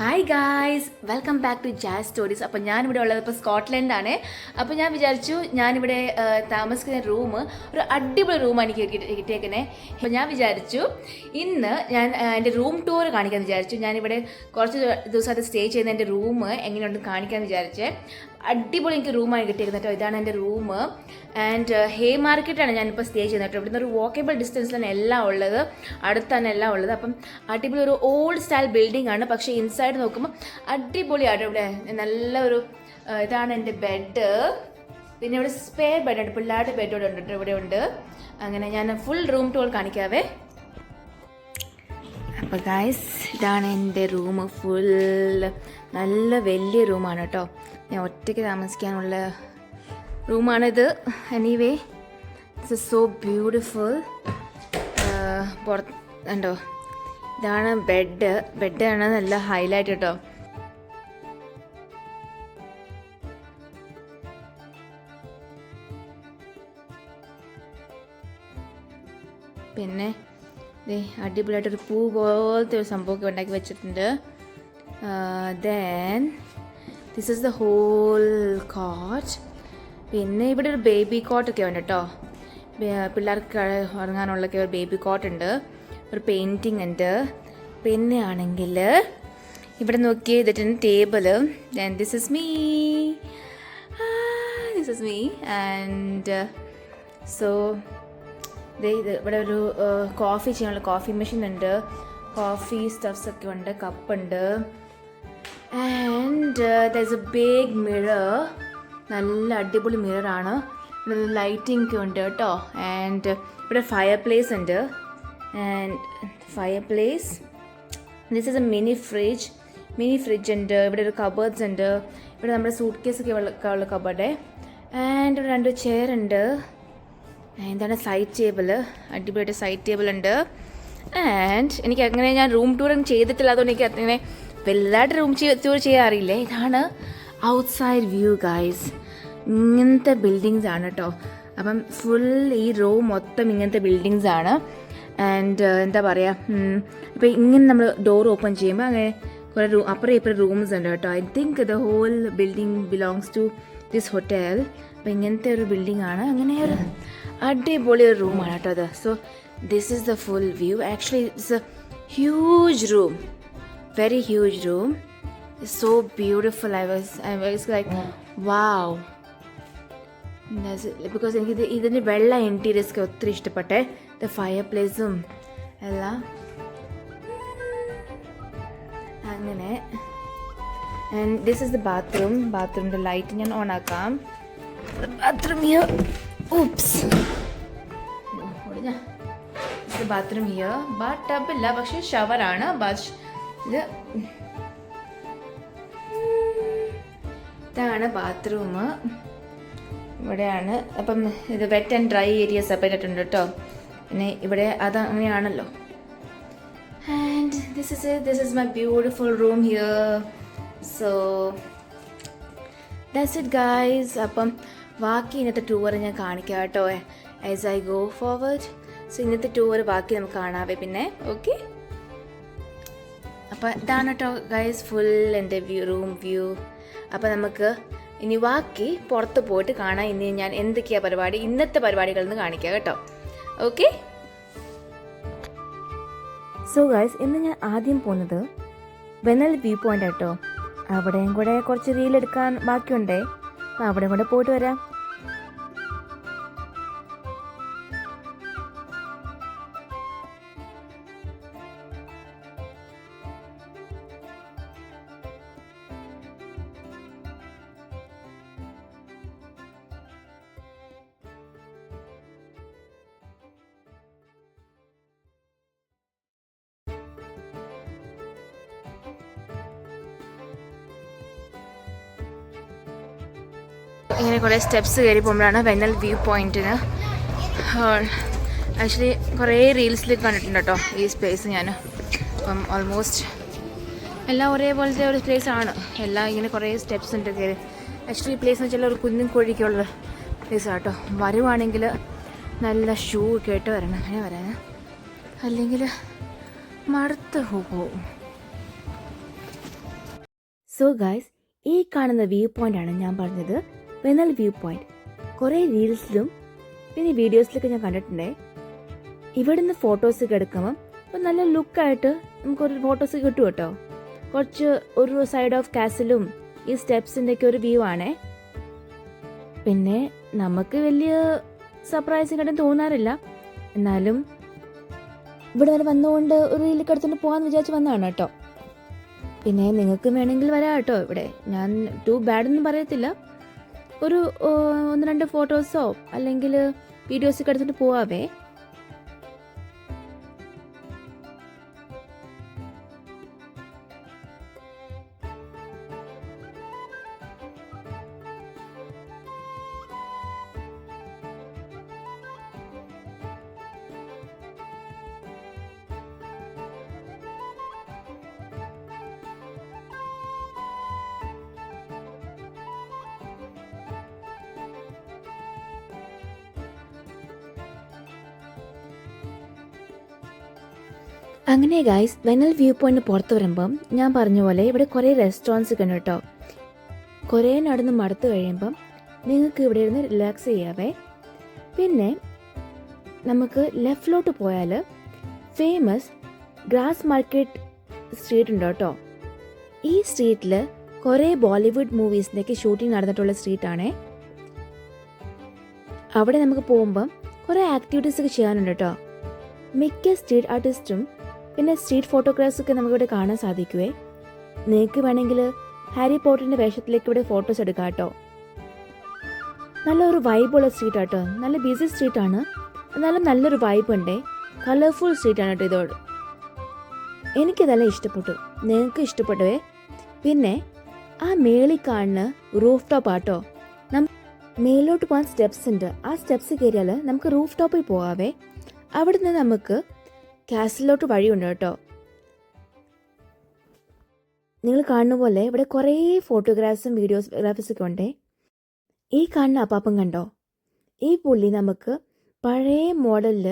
Hi guys, welcome back to jazz stories. അപ്പോൾ ഞാനിവിടെ ഉള്ളത് ഇപ്പോൾ സ്കോട്ട്ലൻഡാണ്. അപ്പോൾ ഞാൻ വിചാരിച്ചു ഞാനിവിടെ താമസിക്കുന്ന റൂം ഒരു അടിപൊളി റൂമാണ് എനിക്ക് കിട്ടിയേക്കുന്നത്. അപ്പോൾ ഞാൻ വിചാരിച്ചു ഇന്ന് ഞാൻ എൻ്റെ റൂം ടൂർ കാണിക്കാമെന്ന് വിചാരിച്ചു. ഞാനിവിടെ കുറച്ച് ദിവസമായിട്ട് സ്റ്റേ ചെയ്യുന്ന എൻ്റെ റൂം എങ്ങനെയുണ്ടെന്ന് കാണിക്കാമെന്ന് വിചാരിച്ചേ. അടിപൊളി എനിക്ക് റൂമാണ് കിട്ടിയിരിക്കുന്നത് കേട്ടോ. ഇതാണ് എൻ്റെ റൂം. ആൻഡ് ഹേ മാർക്കറ്റാണ് ഞാനിപ്പോൾ സ്റ്റേ ചെയ്യുന്നത് കേട്ടോ. ഇവിടുന്ന് ഒരു വാക്കബിൾ ഡിസ്റ്റൻസിലാണ് എല്ലാം ഉള്ളത്, അടുത്താണ് എല്ലാം ഉള്ളത്. അപ്പം അടിപൊളി ഒരു ഓൾഡ് സ്റ്റൈൽ ബിൽഡിംഗ് ആണ്. പക്ഷേ ഇൻസൈഡ് നോക്കുമ്പോൾ അടിപൊളിയാണ്. ഇവിടെ നല്ല ഒരു ഇതാണ് എൻ്റെ ബെഡ്. പിന്നെ ഇവിടെ സ്പെയർ ബെഡുണ്ട്, പിള്ളേരുടെ ബെഡ് ഇവിടെ ഉണ്ട്, ഇവിടെ ഉണ്ട്. അങ്ങനെ ഞാൻ ഫുൾ റൂം ടൂർ കാണിക്കാവേ. അപ്പോൾ ഗൈസ്, ഇതാണ് എൻ്റെ റൂം. ഫുൾ നല്ല വലിയ റൂമാണ് കേട്ടോ. ഞാൻ ഒറ്റയ്ക്ക് താമസിക്കാനുള്ള റൂമാണിത്. Anyway, it's so beautiful. കണ്ടോ, ഇതാണ് ബെഡാണ് നല്ല ഹൈലൈറ്റ് കേട്ടോ. പിന്നെ അടിപൊളിയായിട്ടൊരു പൂ പോലത്തെ ഒരു സംഭവമൊക്കെ ഉണ്ടാക്കി വെച്ചിട്ടുണ്ട്. Then this is the whole court. പിന്നെ ഇവിടെ ഒരു ബേബി കോട്ടൊക്കെ ഉണ്ട് കേട്ടോ. പിള്ളേർക്ക് ഉറങ്ങാനുള്ളൊക്കെ ഒരു ബേബി കോട്ടുണ്ട്. ഒരു പെയിൻറ്റിങ് ഉണ്ട്. പിന്നെ ആണെങ്കിൽ ഇവിടെ നോക്കി ഇതിൻ്റെ table. Then this is me and so ഇവിടെ ഒരു കോഫി ചെയ്യാനുള്ള കോഫി മെഷീൻ ഉണ്ട്, കോഫി സ്റ്റഫ്സ് ഒക്കെ ഉണ്ട്, കപ്പുണ്ട്. And there is a big mirror. നല്ല അടിപൊളി മിററാണ്. ഇവിടെ ലൈറ്റിംഗ് ഒക്കെ ഉണ്ട് കേട്ടോ. ആൻഡ് ഇവിടെ ഫയർ പ്ലേസ് ഉണ്ട്. And fire place, this is A mini fridge ഉണ്ട്. ഇവിടെ ഒരു കബേർഡ്സ് ഉണ്ട്. ഇവിടെ നമ്മുടെ സൂട്ട് കേസൊക്കെ ഉള്ള കബേർഡ്. ആൻഡ് ഇവിടെ 2 ചെയർ ഉണ്ട്. എന്താണ് സൈഡ് ടേബിള്, അടിപൊളിയായിട്ട് സൈഡ് ടേബിൾ ഉണ്ട്. ആൻഡ് എനിക്ക് അങ്ങനെ ഞാൻ റൂം ടൂറും ചെയ്തിട്ടില്ല, അതുകൊണ്ട് എനിക്ക് അങ്ങനെ വലുതായിട്ട് റൂം ടൂർ ചെയ്യാറില്ലേ. ഇതാണ് ഔട്ട്സൈഡ് വ്യൂ ഗൈസ്. ഇങ്ങനത്തെ ബിൽഡിങ്സ് ആണ് കേട്ടോ. അപ്പം ഫുൾ ഈ റൂം മൊത്തം ഇങ്ങനത്തെ ബിൽഡിങ്സ് ആണ്. ആൻഡ് എന്താ പറയുക, ഇപ്പോൾ ഇങ്ങനെ നമ്മൾ ഡോർ ഓപ്പൺ ചെയ്യുമ്പോൾ അങ്ങനെ കുറേ അപ്പുറം ഇപ്പുറം റൂംസ് ഉണ്ട് കേട്ടോ. I think the whole building belongs to this hotel. അപ്പം ഇങ്ങനത്തെ ഒരു ബിൽഡിംഗ് ആണ്. അങ്ങനെ ഒരു അടിപൊളി ഒരു റൂമാണ് കേട്ടോ അത്. So this is the full view. Actually it's A huge room, very huge room. It's so beautiful. I was like wow, because എനിക്ക് ഇതിൻ്റെ വെള്ള ഇൻറ്റീരിയേഴ്സ് ഒക്കെ ഒത്തിരി ഇഷ്ടപ്പെട്ടെ. ദ ഫയർ പ്ലേസും എല്ലാം അങ്ങനെ. ആൻഡ് ദിസ് ഇസ് ദ ബാത്റൂമിൻ്റെ ലൈറ്റ് ഞാൻ ഓൺ ആക്കാം. Bathroom here. Oops, bathroom here. Bath tub ഇല്ല, പക്ഷേ ഷവറാണ്. ഇതാണ് ബാത്റൂം. ഇവിടെയാണ്. അപ്പം ഇത് wet and dry area separate ഉണ്ട് കേട്ടോ. പിന്നെ ഇവിടെ അത് അങ്ങനെയാണല്ലോ. And this is my beautiful room here. So that's it guys. അപ്പം ബാക്കി ഇന്നത്തെ ടൂർ ഞാൻ കാണിക്കാം കേട്ടോ as I go forward. So ഇന്നത്തെ ടൂർ ബാക്കി നമുക്ക് കാണാവേ പിന്നെ. ഓക്കെ, അപ്പോൾ ഇതാണ് കേട്ടോ ഗൈസ് ഫുൾ എൻ്റെ റൂം വ്യൂ. അപ്പോൾ നമുക്ക് ഇനി ബാക്കി പുറത്ത് പോയിട്ട് കാണാം. ഇനി ഞാൻ എന്തൊക്കെയാണ് പരിപാടി, ഇന്നത്തെ പരിപാടികളിൽ നിന്ന് കാണിക്കാം കേട്ടോ. ഓക്കെ, സോ ഗൈസ്, ഇന്ന് ഞാൻ ആദ്യം പോകുന്നത് വെനൽ വ്യൂ പോയിന്റ് കേട്ടോ. അവിടെയും കൂടെ കുറച്ച് റീലെടുക്കാൻ ബാക്കിയുണ്ടേ. അപ്പോൾ അവിടെയും കൂടെ പോയിട്ട് വരാം. ഇങ്ങനെ കുറേ സ്റ്റെപ്സ് കയറി പോകുമ്പോഴാണ് വെനൽ വ്യൂ പോയിന്റിന്. ആക്ച്വലി കുറേ റീൽസിൽ കണ്ടിട്ടുണ്ട് കേട്ടോ ഈ സ്പേസ് ഞാൻ. അപ്പം ഓൾമോസ്റ്റ് എല്ലാം ഒരേപോലത്തെ ഒരു പ്ലേസ് ആണ്. എല്ലാം ഇങ്ങനെ കുറേ സ്റ്റെപ്സ് ഉണ്ട് കയറി. ആക്ച്വലി ഈ പ്ലേസ് എന്ന് വെച്ചാൽ ഒരു കുഞ്ഞും കോഴിക്കുള്ള പ്ലേസാണ് കേട്ടോ. വരുവാണെങ്കിൽ നല്ല ഷൂ ഒക്കെ ഇട്ട് വരണം, അങ്ങനെ വരാൻ, അല്ലെങ്കിൽ മടുത്ത് പോകും. സോ ഗൈസ്, ഈ കാണുന്ന വ്യൂ പോയിന്റ് ആണ് ഞാൻ പറഞ്ഞത് വെനൽ വ്യൂ പോയിന്റ്. കുറേ റീൽസിലും പിന്നെ വീഡിയോസിലൊക്കെ ഞാൻ കണ്ടിട്ടുണ്ടേ. ഇവിടുന്ന് ഫോട്ടോസൊക്കെ എടുക്കുമ്പം ഒരു നല്ല ലുക്കായിട്ട് നമുക്കൊരു ഫോട്ടോസ് കിട്ടും കേട്ടോ. കുറച്ച് ഒരു സൈഡ് ഓഫ് കാസിലും ഈ സ്റ്റെപ്സിൻ്റെ ഒക്കെ ഒരു വ്യൂ ആണേ. പിന്നെ നമുക്ക് വലിയ സർപ്രൈസിങ് ആയിട്ടും തോന്നാറില്ല, എന്നാലും ഇവിടെ വരെ വന്നുകൊണ്ട് ഒരു റീലൊക്കെ എടുത്തുകൊണ്ട് പോകാമെന്ന് വിചാരിച്ച് വന്നതാണ് കേട്ടോ. പിന്നെ നിങ്ങൾക്ക് വേണമെങ്കിൽ വരാം കേട്ടോ. ഇവിടെ ഞാൻ ടു ബാഡ് ഒന്നും പറയത്തില്ല. ഒരു 1-2 ഫോട്ടോസോ അല്ലെങ്കിൽ വീഡിയോസൊക്കെ എടുത്തിട്ട് പോവാവേ. അങ്ങനെ ഗൈസ്, വെനൽ വ്യൂ പോയിന്റ് പുറത്ത് വരുമ്പം ഞാൻ പറഞ്ഞ പോലെ ഇവിടെ കുറേ റെസ്റ്റോറൻറ്റ്സ് ഒക്കെ ഉണ്ട് കേട്ടോ. കുറേ നടന്ന് മടുത്ത് കഴിയുമ്പം നിങ്ങൾക്ക് ഇവിടെ ഇരുന്ന് റിലാക്സ് ചെയ്യാവേ. പിന്നെ നമുക്ക് ലെഫ്റ്റിലോട്ട് പോയാൽ ഫേമസ് ഗ്രാസ് മാർക്കറ്റ് സ്ട്രീറ്റ് ഉണ്ട് കേട്ടോ. ഈ സ്ട്രീറ്റിൽ കുറേ ബോളിവുഡ് മൂവീസിൻ്റെയൊക്കെ ഷൂട്ടിംഗ് നടന്നിട്ടുള്ള സ്ട്രീറ്റാണേ. അവിടെ നമുക്ക് പോകുമ്പം കുറേ ആക്ടിവിറ്റീസ് ഒക്കെ ചെയ്യാനുണ്ട് കേട്ടോ. മിക്ക സ്ട്രീറ്റ് ആർട്ടിസ്റ്റും പിന്നെ സ്ട്രീറ്റ് ഫോട്ടോഗ്രാഫ്സ് ഒക്കെ നമുക്കിവിടെ കാണാൻ സാധിക്കുവേ. നിങ്ങൾക്ക് വേണമെങ്കിൽ ഹാരി പോട്ടറിൻ്റെ വേഷത്തിലേക്ക് ഇവിടെ ഫോട്ടോസ് എടുക്കാം കേട്ടോ. നല്ലൊരു വൈബുള്ള സ്ട്രീറ്റ് ആട്ടോ. നല്ല ബിസി സ്ട്രീറ്റാണ്, എന്നാലും നല്ലൊരു വൈബ് ഉണ്ടേ. കളർഫുൾ സ്ട്രീറ്റാണ് കേട്ടോ ഇതോട്. എനിക്കിതെല്ലാം ഇഷ്ടപ്പെട്ടു. നിങ്ങൾക്ക് ഇഷ്ടപ്പെട്ടുവേ. പിന്നെ ആ മേളിൽ കാണുന്ന റൂഫ് ടോപ്പ് ആട്ടോ. മേലോട്ട് പോകാൻ സ്റ്റെപ്സ് ഉണ്ട്. ആ സ്റ്റെപ്സ് കയറിയാൽ നമുക്ക് റൂഫ് ടോപ്പിൽ പോകാവേ. അവിടുന്ന് നമുക്ക് കാസിലോട്ട് വഴിയുണ്ട് കേട്ടോ. നിങ്ങൾ കാണുന്ന പോലെ ഇവിടെ കുറേ ഫോട്ടോഗ്രാഫ്സും വീഡിയോഗ്രാഫീസൊക്കെ ഉണ്ടേ. ഈ കാണുന്ന അപ്പാപ്പം കണ്ടോ? ഈ പുള്ളി നമുക്ക് പഴയ മോഡലിൽ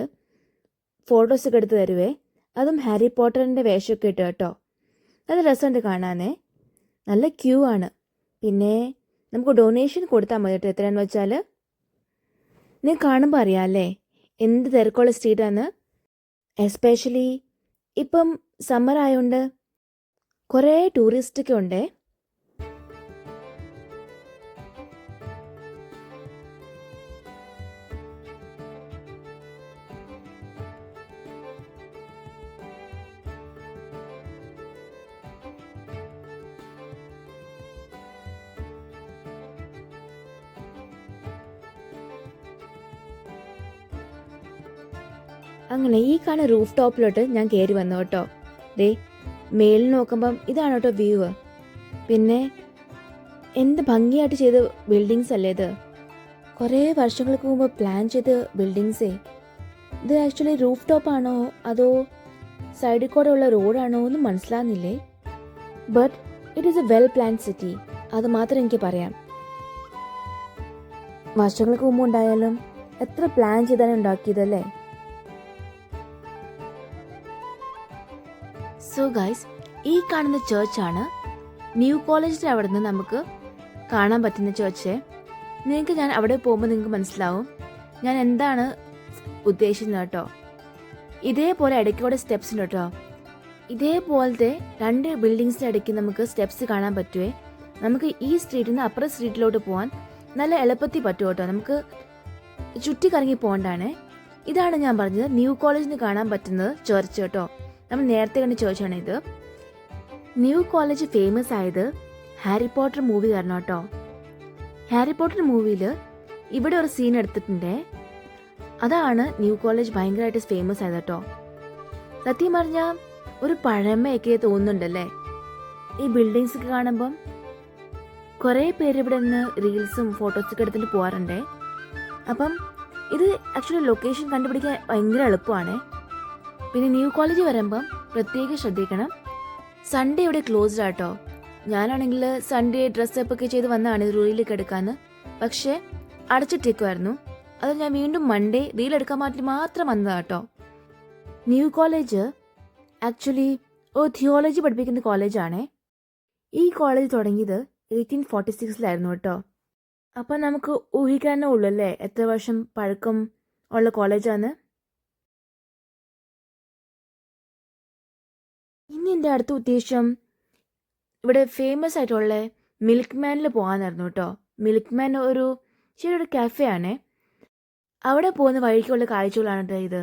ഫോട്ടോസൊക്കെ എടുത്ത് തരുവേ. അതും ഹാരി പോട്ടറിൻ്റെ വേഷമൊക്കെ ഇട്ട് കേട്ടോ. നല്ല രസമുണ്ട് കാണാനേ. നല്ല ക്യൂ ആണ്. പിന്നെ നമുക്ക് ഡൊണേഷൻ കൊടുത്താൽ മതി കേട്ടോ. എത്രയാണെന്ന് വെച്ചാൽ നിങ്ങൾ കാണുമ്പോൾ അറിയാമല്ലേ എന്ത് തിരക്കുള്ള സ്ട്രീറ്റാണ്. എസ്പെഷ്യലി ഇപ്പം സമ്മർ ആയതുകൊണ്ട് കുറേ ടൂറിസ്റ്റൊക്കെ ഉണ്ടേ. അങ്ങനെ ഈ കാണുന്ന റൂഫ് ടോപ്പിലോട്ട് ഞാൻ കയറി വന്നു കേട്ടോ. ദേ മേലിൽ നോക്കുമ്പം ഇതാണ് കേട്ടോ വ്യൂ. പിന്നെ എന്ത് ഭംഗിയായിട്ട് ചെയ്ത ബിൽഡിങ്സ് അല്ലേ ഇത്. കുറേ വർഷങ്ങൾക്ക് മുമ്പ് പ്ലാൻ ചെയ്ത ബിൽഡിങ്സേ. ഇത് ആക്ച്വലി റൂഫ് ടോപ്പ് ആണോ അതോ സൈഡിൽ കൂടെ ഉള്ള റോഡാണോ ഒന്നും മനസ്സിലാകുന്നില്ലേ. But it is a well planned city, അത് മാത്രം എനിക്ക് പറയാം. വർഷങ്ങൾക്ക് മുമ്പ് ഉണ്ടായാലും എത്ര പ്ലാൻ ചെയ്താണ് ഉണ്ടാക്കിയതല്ലേ. സോ ഗൈസ്, ഈ കാണുന്ന ചേർച്ചാണ് ന്യൂ കോളേജിൻ്റെ അവിടെ നിന്ന് നമുക്ക് കാണാൻ പറ്റുന്ന ചേർച്ച്. നിങ്ങൾക്ക് ഞാൻ അവിടെ പോകുമ്പോൾ നിങ്ങൾക്ക് മനസ്സിലാവും ഞാൻ എന്താണ് ഉദ്ദേശിക്കുന്നത് കേട്ടോ. ഇതേപോലെ ഇടയ്ക്കൂടെ സ്റ്റെപ്സ് ഉണ്ട് കേട്ടോ. ഇതേപോലത്തെ 2 ബിൽഡിങ്സിൻ്റെ ഇടയ്ക്ക് നമുക്ക് സ്റ്റെപ്സ് കാണാൻ പറ്റുമേ. നമുക്ക് ഈ സ്ട്രീറ്റിൽ നിന്ന് അപ്പുറം സ്ട്രീറ്റിലോട്ട് പോകാൻ നല്ല എളുപ്പത്തിൽ പറ്റും കേട്ടോ. നമുക്ക് ചുറ്റിക്കറങ്ങി പോകണ്ടാണ്. ഇതാണ് ഞാൻ പറഞ്ഞത് ന്യൂ കോളേജിന് കാണാൻ പറ്റുന്നത് ചേർച്ച് കേട്ടോ. നമ്മൾ നേരത്തെ കണ്ട ചേർച്ചാണ് ഇത്. ന്യൂ കോളേജ് ഫേമസ് ആയത് ഹാരി പോട്ടർ മൂവി കാരണം കേട്ടോ. ഹാരി പോട്ടർ മൂവിയിൽ ഇവിടെ ഒരു സീൻ എടുത്തിട്ടുണ്ടേ. അതാണ് ന്യൂ കോളേജ് ഭയങ്കരമായിട്ട് ഫേമസ് ആയത് കേട്ടോ. സത്യം പറഞ്ഞാൽ ഒരു പഴമയൊക്കെ തോന്നുന്നുണ്ടല്ലേ ഈ ബിൽഡിങ്സ് ഒക്കെ കാണുമ്പം. കുറേ പേര് ഇവിടെ നിന്ന് റീൽസും ഫോട്ടോസൊക്കെ എടുത്തിട്ട് പോകാറുണ്ടേ. അപ്പം ഇത് ആക്ച്വലി ലൊക്കേഷൻ കണ്ടുപിടിക്കാൻ ഭയങ്കര എളുപ്പമാണ്. പിന്നെ ന്യൂ കോളേജ് വരുമ്പം പ്രത്യേകം ശ്രദ്ധിക്കണം, സൺഡേ ഇവിടെ ക്ലോസ്ഡ് ആട്ടോ. ഞാനാണെങ്കിൽ സൺഡേ ഡ്രസ്സപ്പ് ഒക്കെ ചെയ്ത് വന്നതാണ് റീലൊക്കെ എടുക്കാന്ന്. പക്ഷേ അടച്ചിട്ടേക്കുമായിരുന്നു. അത് ഞാൻ വീണ്ടും മൺഡേ റീൽ എടുക്കാൻ വേണ്ടി മാത്രം വന്നതാട്ടോ. ന്യൂ കോളേജ് ആക്ച്വലി ഒരു തിയോളജി പഠിപ്പിക്കുന്ന കോളേജാണേ. ഈ കോളേജ് തുടങ്ങിയത് 1846 കേട്ടോ. അപ്പം നമുക്ക് ഊഹിക്കാനേ ഉള്ളൂ അല്ലേ എത്ര വർഷം പഴക്കം ഉള്ള കോളേജാണ്. ഇനി എൻ്റെ അടുത്ത ഉദ്ദേശം ഇവിടെ ഫേമസ് ആയിട്ടുള്ള മിൽക്ക് മാനിൽ പോകാനായിരുന്നു കേട്ടോ. മിൽക്ക് മാൻ ഒരു ശരിയൊരു കാഫേ ആണേ. അവിടെ പോകുന്ന വഴിക്കുള്ള കാഴ്ചകളാണ് കേട്ടോ ഇത്.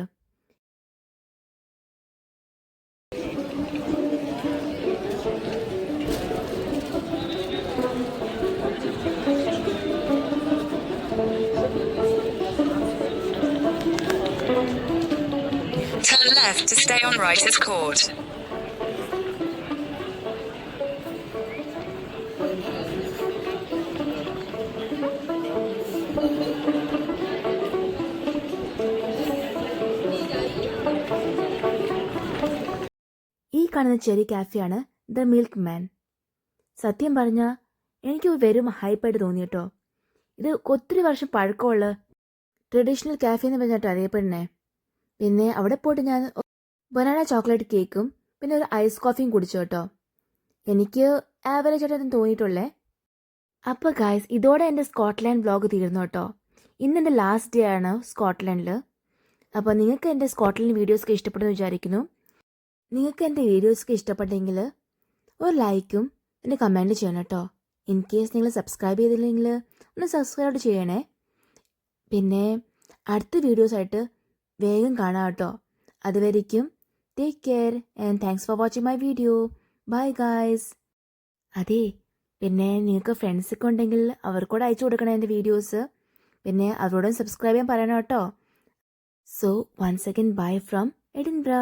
Turn left to stay on Writers Court. ഈ കാണുന്ന ചെറിയ കാഫെയാണ് ദ മിൽക്ക് മാൻ. സത്യം പറഞ്ഞാൽ എനിക്ക് വെറും ഹൈപ്പായിട്ട് തോന്നി കേട്ടോ. ഇത് ഒത്തിരി വർഷം പഴക്കമുള്ള ട്രഡീഷണൽ കാഫേ എന്ന് പറഞ്ഞിട്ട് അറിയപ്പെടുന്നേ. പിന്നെ അവിടെ പോയിട്ട് ഞാൻ ബനാന ചോക്ലേറ്റ് കേക്കും പിന്നെ ഒരു ഐസ് കോഫിയും കുടിച്ചു കേട്ടോ. എനിക്ക് ആവറേജ് ആയിട്ട് തോന്നിയിട്ടുള്ളേ. അപ്പോൾ ഗായ്സ്, ഇതോടെ എൻ്റെ സ്കോട്ട്ലാൻഡ് വ്ലോഗ് തീർന്നു കേട്ടോ. ഇന്ന് എൻ്റെ ലാസ്റ്റ് ഡേ ആണ് സ്കോട്ട്ലാൻഡിൽ. അപ്പോൾ നിങ്ങൾക്ക് എൻ്റെ സ്കോട്ട്ലാൻഡ് വീഡിയോസൊക്കെ ഇഷ്ടപ്പെടുമെന്ന് വിചാരിക്കുന്നു. നിങ്ങൾക്ക് എൻ്റെ വീഡിയോസൊക്കെ ഇഷ്ടപ്പെട്ടെങ്കിൽ ഒരു ലൈക്കും പിന്നെ കമൻറ്റ് ചെയ്യണം കേട്ടോ. ഇൻ കേസ് നിങ്ങൾ സബ്സ്ക്രൈബ് ചെയ്തില്ലെങ്കിൽ ഒന്ന് സബ്സ്ക്രൈബ് ചെയ്യണേ. പിന്നെ അടുത്ത വീഡിയോസായിട്ട് വേഗം കാണാം കേട്ടോ. അതുവരേക്കും take care and thanks for watching my video. Bye guys. അതെ, പിന്നെ നിങ്ങൾക്ക് ഫ്രണ്ട്സൊക്കെ ഉണ്ടെങ്കിൽ അവർക്കൂടെ അയച്ചു കൊടുക്കണം എൻ്റെ വീഡിയോസ്. പിന്നെ അവരോടും സബ്സ്ക്രൈബ് ചെയ്യാൻ പറയണം കേട്ടോ. So once again bye from എഡിൻബ്ര.